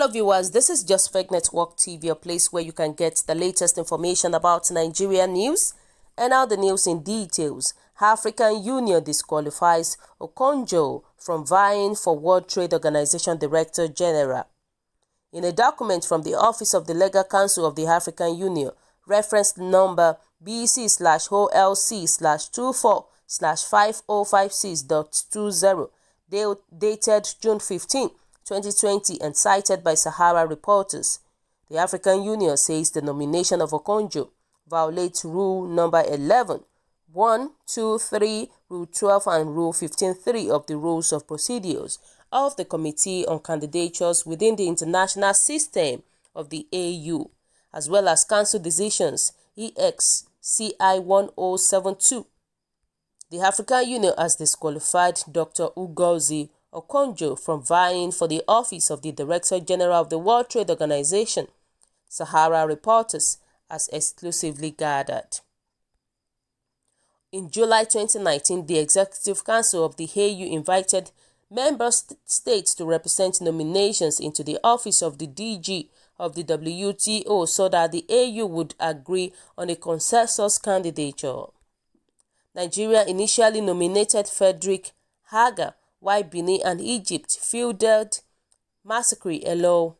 Hello viewers, this is Just Fake Network TV, a place where you can get the latest information about Nigerian news. And now the news in details. African Union disqualifies Okonjo from vying for World Trade Organization Director General. In a document from the Office of the Legal Counsel of the African Union, reference number BC/OLC/24/5056.20, dated June 15, 2020 and cited by Sahara reporters, the African Union says the nomination of Okonjo violates Rule number 11, 1, 2, 3, Rule 12 and Rule 15.3 of the Rules of Procedures of the Committee on Candidatures within the international system of the AU, as well as Council Decisions Xci 1072. The African Union has disqualified Dr. Ngozi Okonjo from vying for the office of the Director General of the World Trade Organization, Sahara reporters has exclusively gathered. In July 2019, the Executive Council of the AU invited member states to represent nominations into the office of the DG of the WTO so that the AU would agree on a consensus candidature. Nigeria initially nominated Frederick Haga, while Benin and Egypt fielded Masakri Elo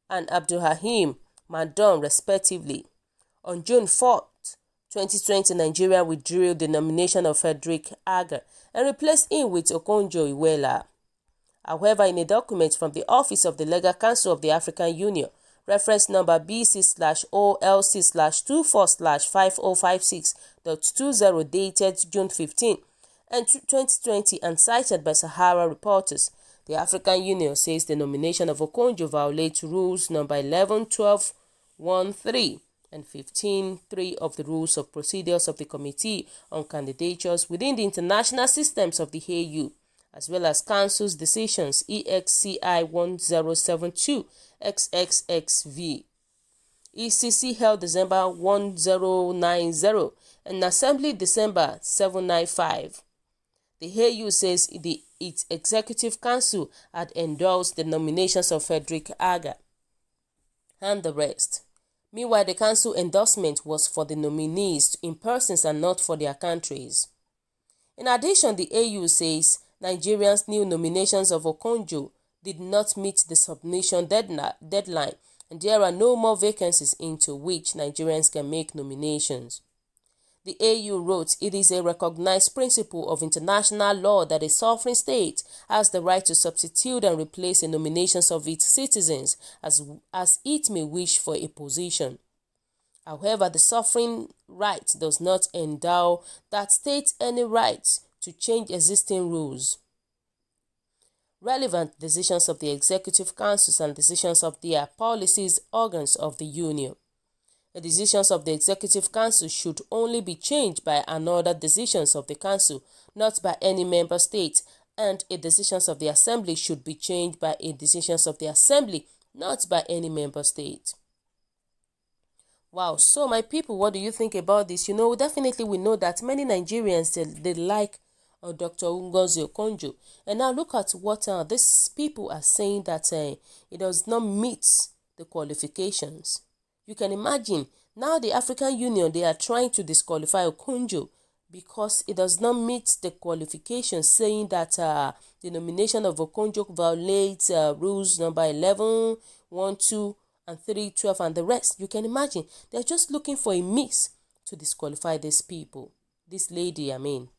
and Abdulrahim Madon respectively. On June 4, 2020, Nigeria withdrew the nomination of Frederick Haga and replaced him with Okonjo Iweala. However, in a document from the Office of the Legal Counsel of the African Union, reference number BC/OLC/24/5056.20, dated June 15, and 2020 and cited by Sahara reporters, the African Union says the nomination of Okonjo violates rules number 11, 12, 1, 3 and 15.3 of the Rules of Procedures of the Committee on Candidatures within the international systems of the AU, as well as Council's decisions Xci 1072 XXXV. ECC held December 1090 and Assembly December 795. The AU says its Executive Council had endorsed the nominations of Frederick Haga and the rest. Meanwhile, the Council endorsement was for the nominees in persons and not for their countries. In addition, the AU says Nigerians' new nominations of Okonjo did not meet the submission deadline, and there are no more vacancies into which Nigerians can make nominations. The AU wrote, "It is a recognized principle of international law that a sovereign state has the right to substitute and replace the nominations of its citizens as it may wish for a position. However, the sovereign right does not endow that state any right to change existing rules. Relevant decisions of the Executive Councils and decisions of their policies organs of the Union. The decisions of the Executive Council should only be changed by another decisions of the Council, not by any member state, and a decisions of the Assembly should be changed by a decisions of the Assembly, not by any member state." Wow, so my people, what do you think about this? Definitely we know that many Nigerians, they like Dr. Ngozi Okonjo. And now look at what these people are saying, that it does not meet the qualifications. You can imagine, now the African Union, they are trying to disqualify Okonjo because it does not meet the qualifications, saying that the nomination of Okonjo violates rules number 11, 1, 2, and 3, 12, and the rest. You can imagine, they're just looking for a mix to disqualify these people. This lady, I mean.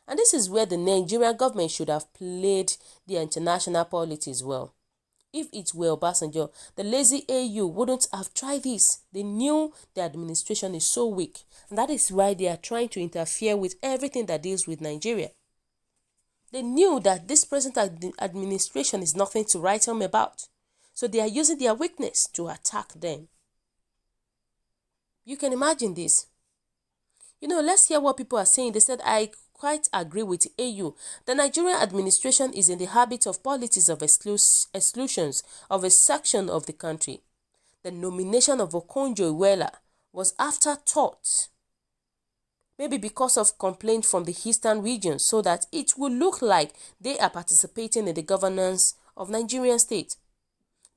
And this is where the Nigerian government should have played their international politics well. If it were Obasanjo, the lazy AU wouldn't have tried this. They knew the administration is so weak, and that is why they are trying to interfere with everything that deals with Nigeria. They knew that this present administration is nothing to write home about, so they are using their weakness to attack them. You can imagine this. Let's hear what people are saying. They said, "I quite agree with AU. The Nigerian administration is in the habit of politics of exclusions of a section of the country. The nomination of Okonjo Iweala was afterthought, maybe because of complaint from the eastern region, so that it will look like they are participating in the governance of Nigerian state.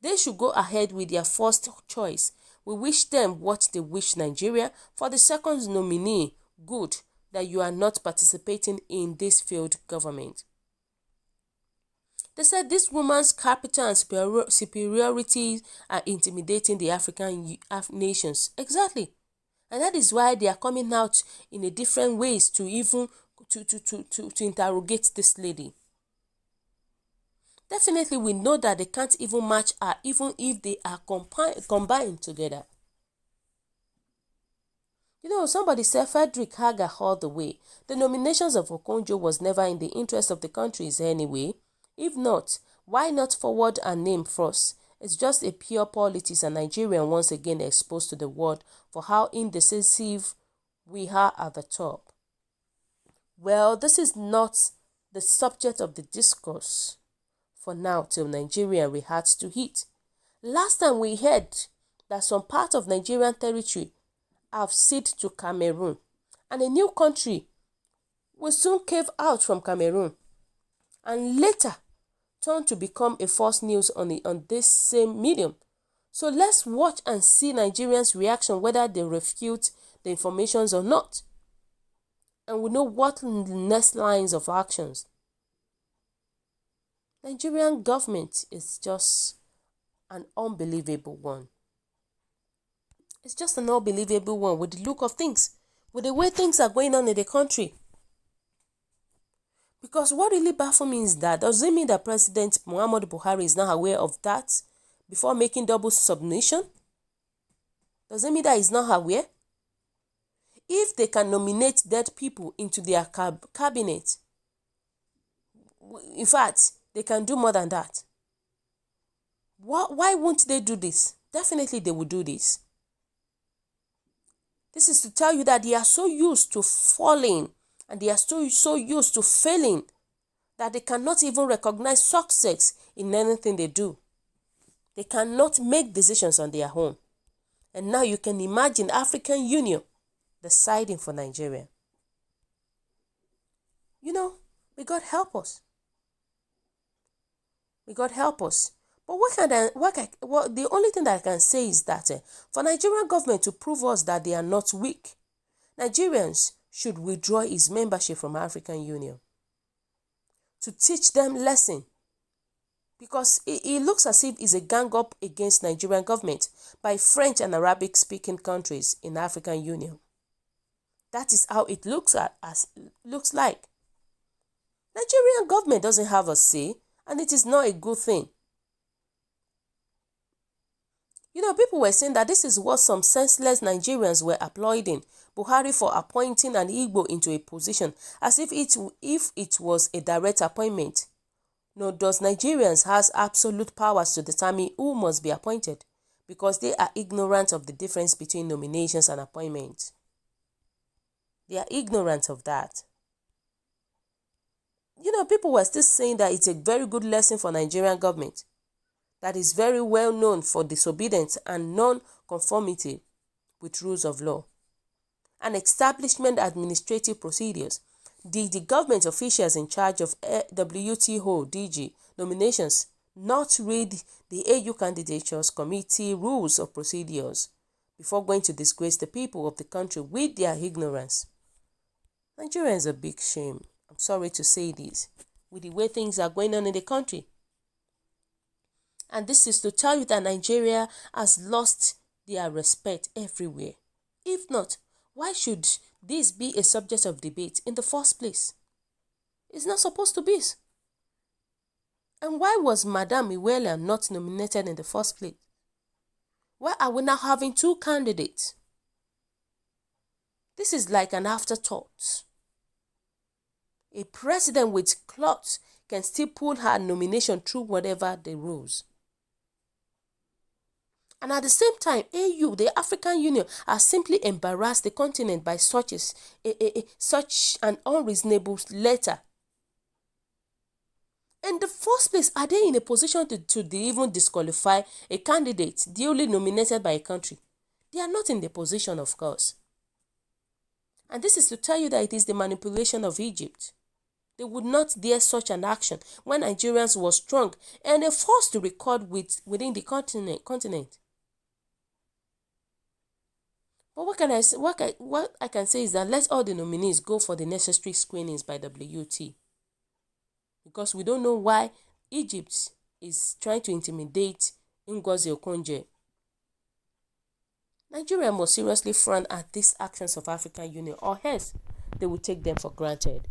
They should go ahead with their first choice. We wish them what they wish Nigeria. For the second nominee, good that you are not participating in this failed government. They said this woman's capital and superiority are intimidating the African nations. Exactly. And that is why they are coming out in a different ways to even to interrogate this lady. Definitely, we know that they can't even match her, even if they are combined together. You know, somebody said Frederick Haga all the way. The nominations of Okonjo was never in the interest of the countries anyway. If not, why not forward her name first? It's just a pure politics and Nigerian once again exposed to the world for how indecisive we are at the top. Well, this is not the subject of the discourse for now till Nigeria reacts to it. Last time we heard that some part of Nigerian territory have ceded to Cameroon, and a new country will soon cave out from Cameroon and later turn to become a false news on this same medium. So let's watch and see Nigerians' reaction, whether they refute the informations or not. And we know what the next lines of actions. Nigerian government is just an unbelievable one. It's just an unbelievable one with the look of things, with the way things are going on in the country. Because what really baffles me is that, does it mean that President Muhammadu Buhari is not aware of that before making double submission? Does it mean that he's not aware? If they can nominate dead people into their cabinet, in fact, they can do more than that. Why won't they do this? Definitely they will do this. This is to tell you that they are so used to falling and they are so used to failing that they cannot even recognize success in anything they do. They cannot make decisions on their own. And now you can imagine African Union deciding for Nigeria. You know, may God help us. May God help us. But the only thing that I can say is that for Nigerian government to prove us that they are not weak, Nigerians should withdraw its membership from African Union to teach them lesson, because it looks as if it's a gang up against Nigerian government by French and Arabic speaking countries in African Union. That is how it looks like. Nigerian government doesn't have a say, and it is not a good thing. You know, people were saying that this is what some senseless Nigerians were applauding Buhari for appointing an Igbo into a position, as if it was a direct appointment. No, does Nigerians has absolute powers to determine who must be appointed, because they are ignorant of the difference between nominations and appointments. They are ignorant of that. You know, people were still saying that it's a very good lesson for Nigerian government that is very well known for disobedience and non-conformity with rules of law and establishment administrative procedures. The government officials in charge of W0RLD nominations not read the AU candidatures committee rules of procedures before going to disgrace the people of the country with their ignorance. Nigeria is a big shame. I'm sorry to say this, with the way things are going on in the country. And this is to tell you that Nigeria has lost their respect everywhere. If not, why should this be a subject of debate in the first place? It's not supposed to be. And why was Madam Iweala not nominated in the first place? Why are we now having two candidates? This is like an afterthought. A president with clout can still pull her nomination through whatever the rules. And at the same time, AU, the African Union, has simply embarrassed the continent by such an unreasonable letter. In the first place, are they in a position to even disqualify a candidate duly nominated by a country? They are not in the position, of course. And this is to tell you that it is the manipulation of Egypt They would not dare such an action when Nigerians were strong and a force to record within the continent. But what I can say is that let all the nominees go for the necessary screenings by WT. Because we don't know why Egypt is trying to intimidate Ngozi Okonjo. Nigeria must seriously frown at these actions of African Union, or else they will take them for granted.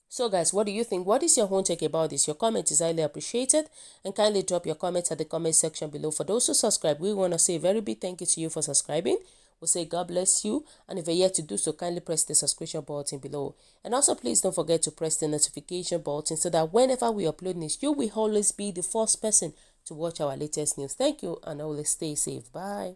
So guys, what do you think? What is your own take about this? Your comment is highly appreciated, and kindly drop your comments at the comment section below. For those who subscribe, we want to say a very big thank you to you for subscribing. We'll say God bless you, and if you're yet to do so, kindly press the subscription button below. And also please don't forget to press the notification button so that whenever we upload news, you will always be the first person to watch our latest news. Thank you, and always stay safe. Bye.